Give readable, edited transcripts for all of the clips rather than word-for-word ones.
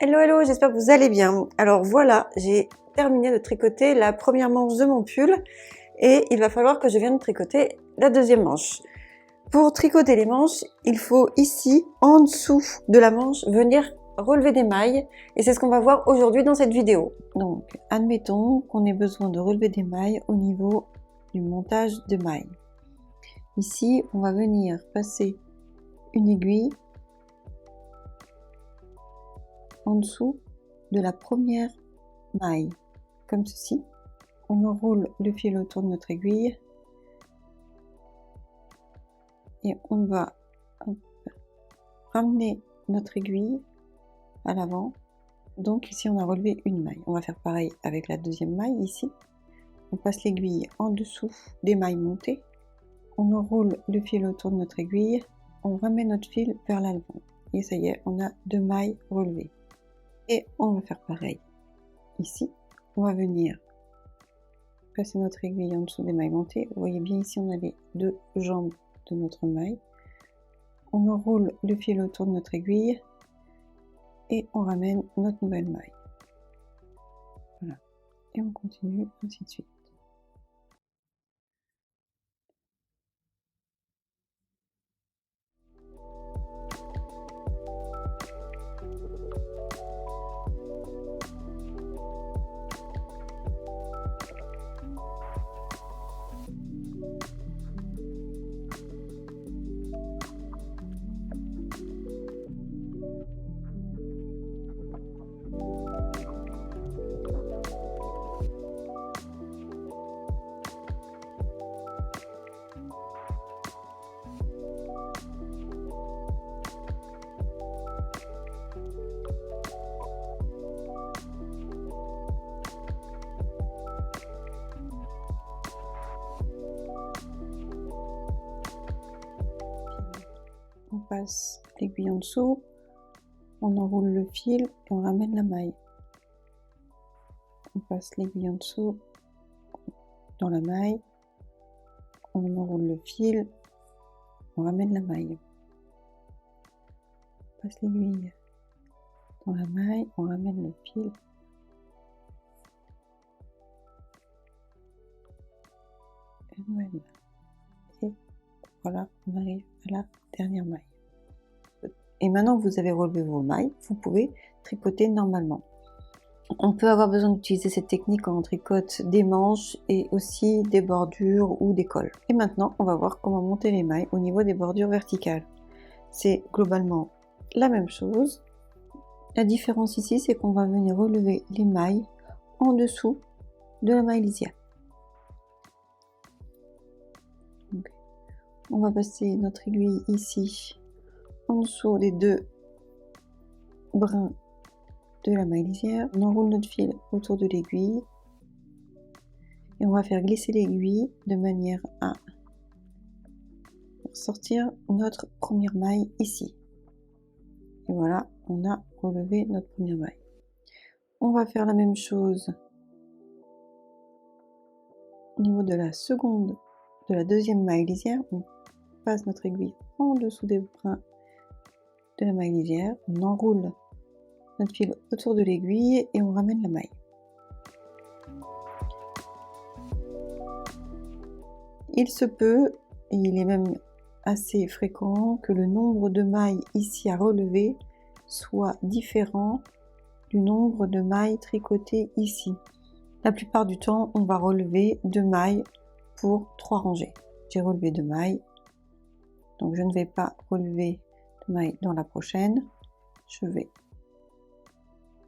Hello, hello, j'espère que vous allez bien. Alors voilà, j'ai terminé de tricoter la première manche de mon pull et il va falloir que je vienne tricoter la deuxième manche. Pour tricoter les manches, il faut ici, en dessous de la manche, venir relever des mailles et c'est ce qu'on va voir aujourd'hui dans cette vidéo. Donc, admettons qu'on ait besoin de relever des mailles au niveau du montage de mailles. Ici, on va venir passer une aiguille en dessous de la première maille, comme ceci. On enroule le fil autour de notre aiguille et on va ramener notre aiguille à l'avant. Donc ici on a relevé une maille. On va faire pareil avec la deuxième maille ici. On passe l'aiguille en dessous des mailles montées. On enroule le fil autour de notre aiguille. On ramène notre fil vers l'avant. Et ça y est, on a deux mailles relevées. Et on va faire pareil ici. On va venir passer notre aiguille en dessous des mailles montées. Vous voyez bien ici on a les deux jambes de notre maille. On enroule le fil autour de notre aiguille et on ramène notre nouvelle maille. Voilà. Et on continue ainsi de suite. On passe l'aiguille en dessous, on enroule le fil et on ramène la maille. On passe l'aiguille en dessous dans la maille, on enroule le fil, on ramène la maille. On passe l'aiguille dans la maille, on ramène le fil. Et nouvelle maille. Et voilà, on arrive à la dernière maille. Et maintenant que vous avez relevé vos mailles, vous pouvez tricoter normalement. On peut avoir besoin d'utiliser cette technique quand on tricote des manches et aussi des bordures ou des cols. Et maintenant, on va voir comment monter les mailles au niveau des bordures verticales. C'est globalement la même chose. La différence ici, c'est qu'on va venir relever les mailles en dessous de la maille lisière. Donc, on va passer notre aiguille ici en dessous des deux brins de la maille lisière. On enroule notre fil autour de l'aiguille et on va faire glisser l'aiguille de manière à sortir notre première maille ici. Et voilà, on a relevé notre première maille. On va faire la même chose au niveau de la deuxième maille lisière. On passe notre aiguille en dessous des brins de la maille lisière, on enroule notre fil autour de l'aiguille et on ramène la maille. Il se peut, et il est même assez fréquent, que le nombre de mailles ici à relever soit différent du nombre de mailles tricotées ici. La plupart du temps, on va relever 2 mailles pour 3 rangées. J'ai relevé 2 mailles, donc je ne vais pas relever de maille dans la prochaine, je vais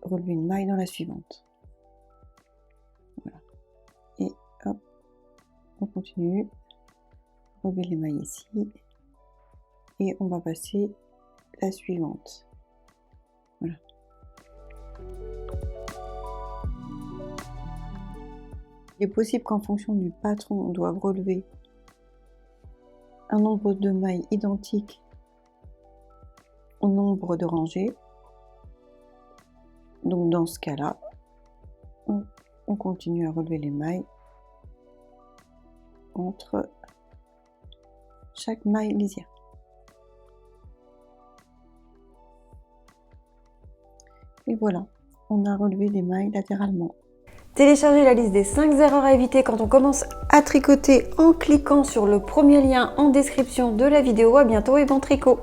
relever une maille dans la suivante. Voilà. Et hop, on continue, relever les mailles ici, et on va passer la suivante. Voilà. Il est possible qu'en fonction du patron, on doive relever un nombre de mailles identique au nombre de rangées. Donc dans ce cas-là, on continue à relever les mailles entre chaque maille lisière. Et voilà, on a relevé les mailles latéralement. Téléchargez la liste des 5 erreurs à éviter quand on commence à tricoter en cliquant sur le premier lien en description de la vidéo. À bientôt et bon tricot!